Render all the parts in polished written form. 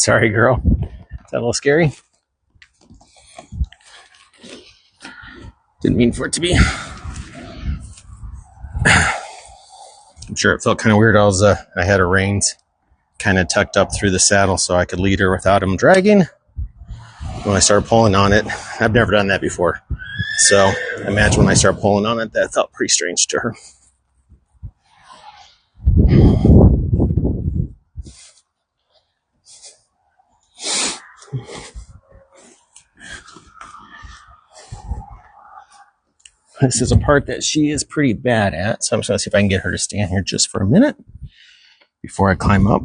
Sorry, girl. Is that a little scary? Didn't mean for it to be. I'm sure it felt kind of weird. I had her reins kind of tucked up through the saddle so I could lead her without them dragging. When I started pulling on it, I've never done that before. So I imagine when I started pulling on it, that felt pretty strange to her. This is a part that she is pretty bad at, so I'm just going to see if I can get her to stand here just for a minute before I climb up.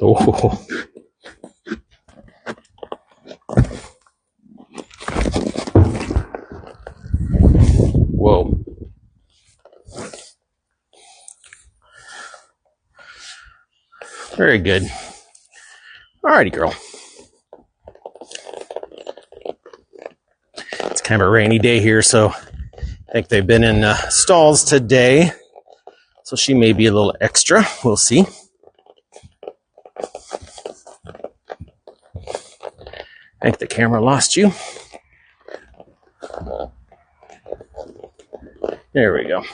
Oh. Whoa. Very good. Alrighty, girl. It's kind of a rainy day here, so I think they've been in stalls today. So she may be a little extra. We'll see. I think the camera lost you. There we go.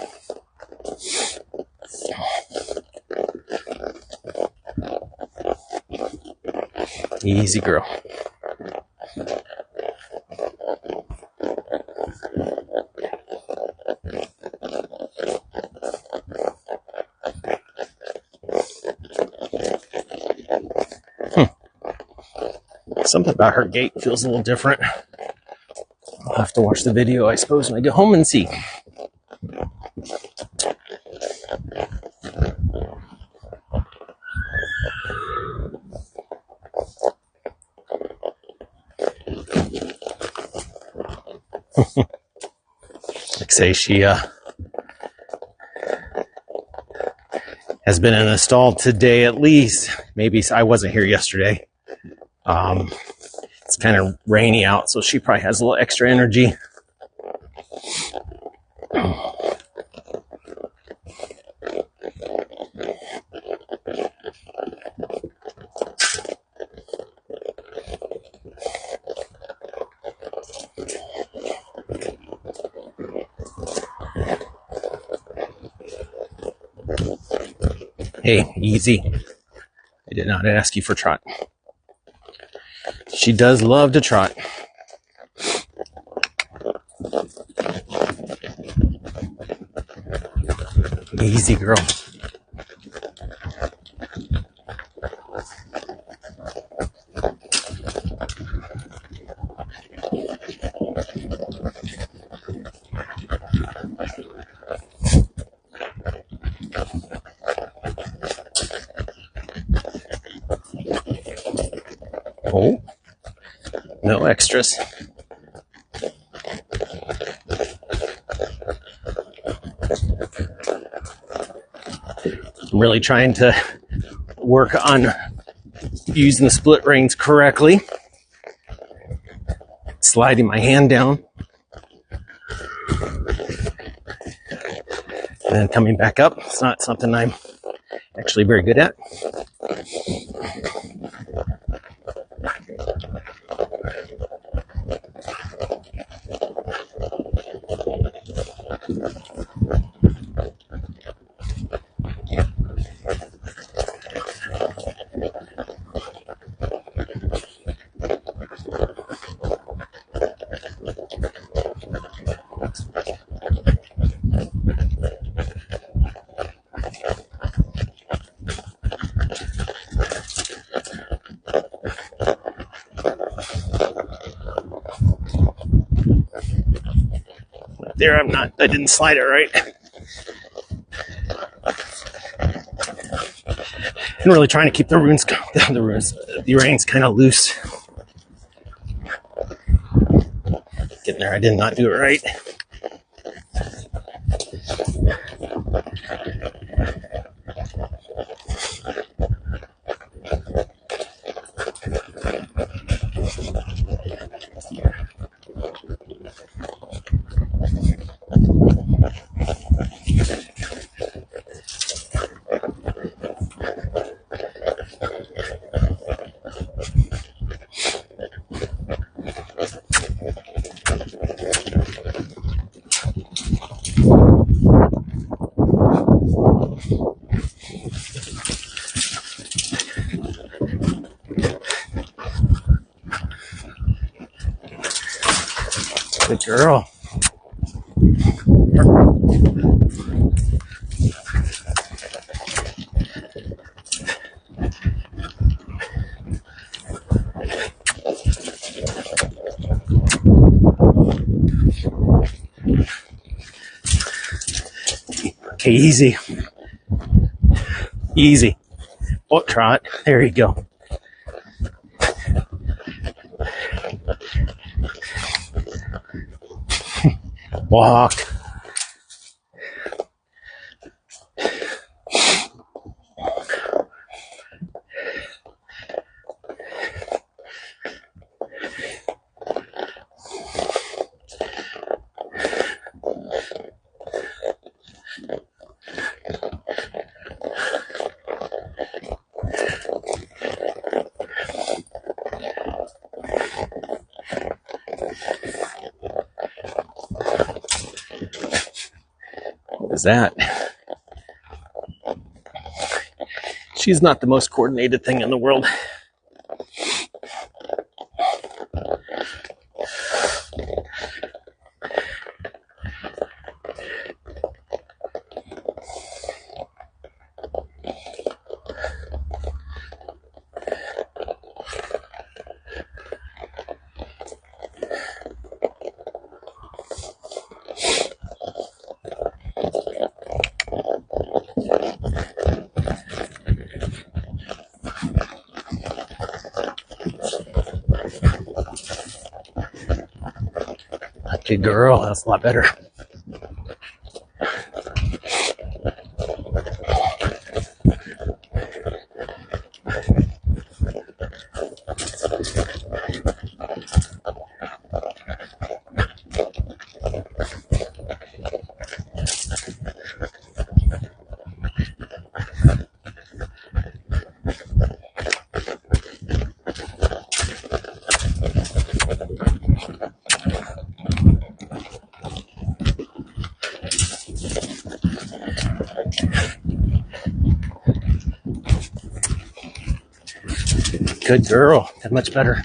Easy, girl. Something about her gait feels a little different. I'll have to watch the video, I suppose, when I get home and see. Like say, she has been in a stall today at least. Maybe I wasn't here yesterday. It's kind of rainy out, so she probably has a little extra energy. Hey, easy. I did not ask you for trot. She does love to trot. Easy, girl. Oh, no extras. I'm really trying to work on using the split reins correctly. Sliding my hand down. And then coming back up. It's not something I'm actually very good at. There, I didn't slide it right. I'm really trying to keep the reins kind of loose. Getting there, I did not do it right. Good girl. Okay, easy. Easy. Oh, trot. There you go. Walk. What was that? She's not the most coordinated thing in the world. Good girl. That's a lot better. Good girl. That's much better.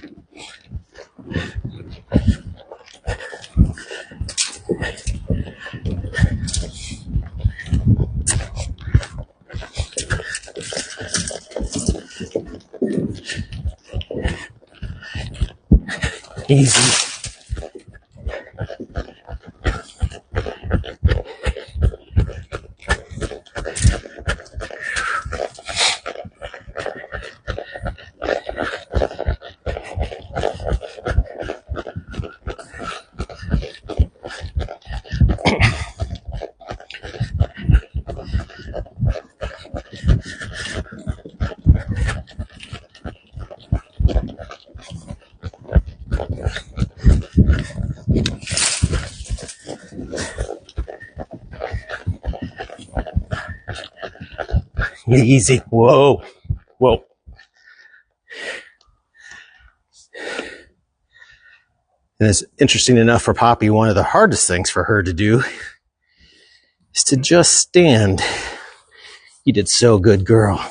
Easy. Easy. Whoa. Whoa. And it's interesting enough for Poppy, one of the hardest things for her to do is to just stand. You did so good, girl.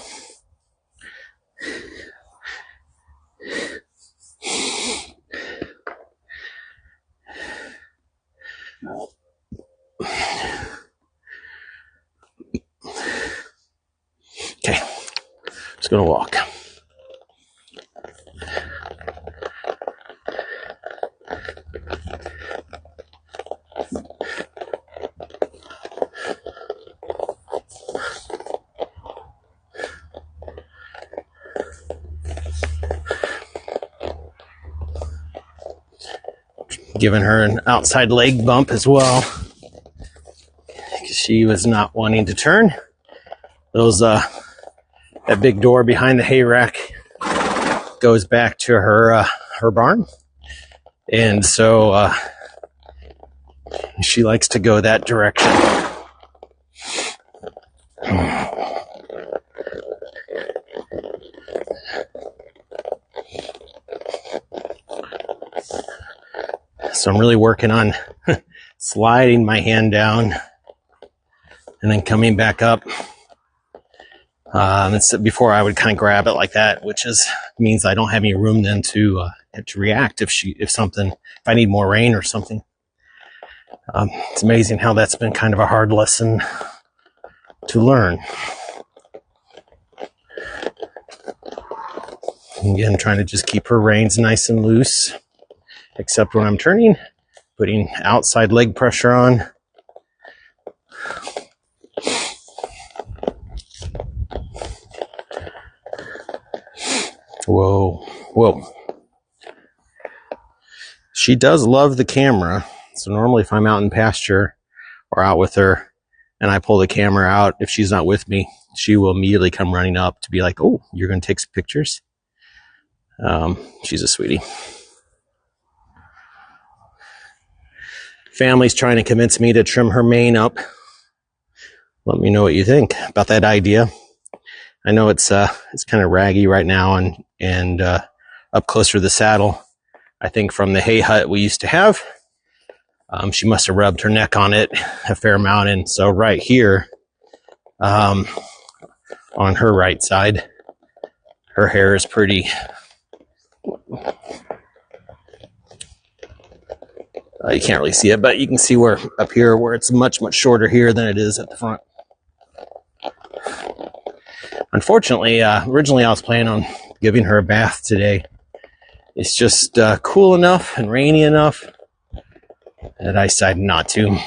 Okay, just gonna walk. Giving her an outside leg bump as well, because she was not wanting to turn. Those that big door behind the hay rack goes back to her barn, and so she likes to go that direction. So I'm really working on sliding my hand down and then coming back up. Before I would kind of grab it like that, which means I don't have any room then to react if I need more rein or something. It's amazing how that's been kind of a hard lesson to learn. Again, trying to just keep her reins nice and loose, except when I'm turning, putting outside leg pressure on. Whoa, whoa. She does love the camera. So normally if I'm out in pasture or out with her and I pull the camera out, if she's not with me, she will immediately come running up to be like, oh, you're going to take some pictures? She's a sweetie. Family's trying to convince me to trim her mane up. Let me know what you think about that idea. I know it's kind of raggy right now and up closer to the saddle. I think from the hay hut we used to have, she must have rubbed her neck on it a fair amount. And so right here, on her right side, her hair is pretty, you can't really see it, but you can see where up here where it's much, much shorter here than it is at the front. Unfortunately, originally I was planning on giving her a bath today. It's just cool enough and rainy enough that I decided not to.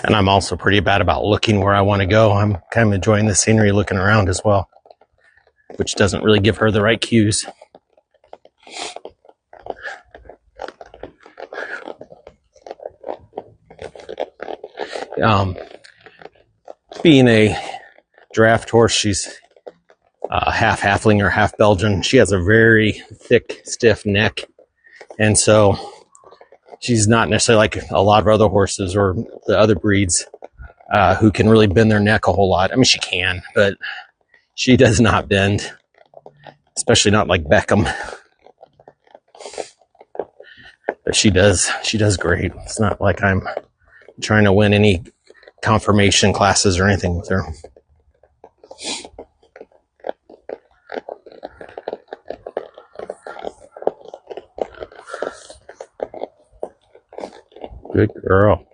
And I'm also pretty bad about looking where I want to go. I'm kind of enjoying the scenery looking around as well, which doesn't really give her the right cues. Being a draft horse, she's half halfling or half Belgian. She has a very thick, stiff neck. And so she's not necessarily like a lot of other horses or the other breeds who can really bend their neck a whole lot. I mean, she can, but she does not bend, especially not like Beckham. But she does great. It's not like I'm trying to win any confirmation classes or anything with her. Good girl.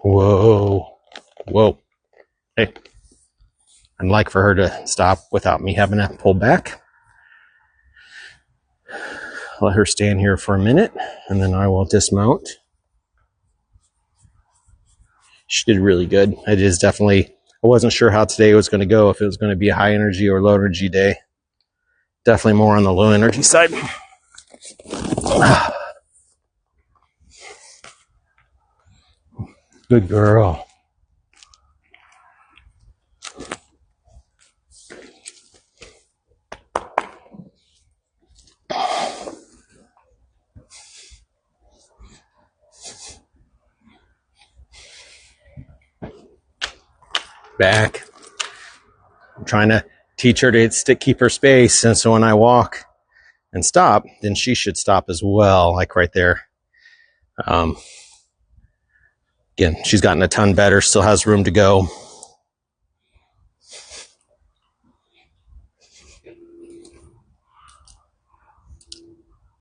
Whoa. Whoa. Hey. I'd like for her to stop without me having to pull back. Let her stand here for a minute, and then I will dismount. She did really good. It is definitely, I wasn't sure how today was going to go, if it was going to be a high energy or low energy day. Definitely more on the low energy side. Good girl. Back. I'm trying to teach her to keep her space, and so when I walk and stop, then she should stop as well, like right there. Again, she's gotten a ton better, still has room to go.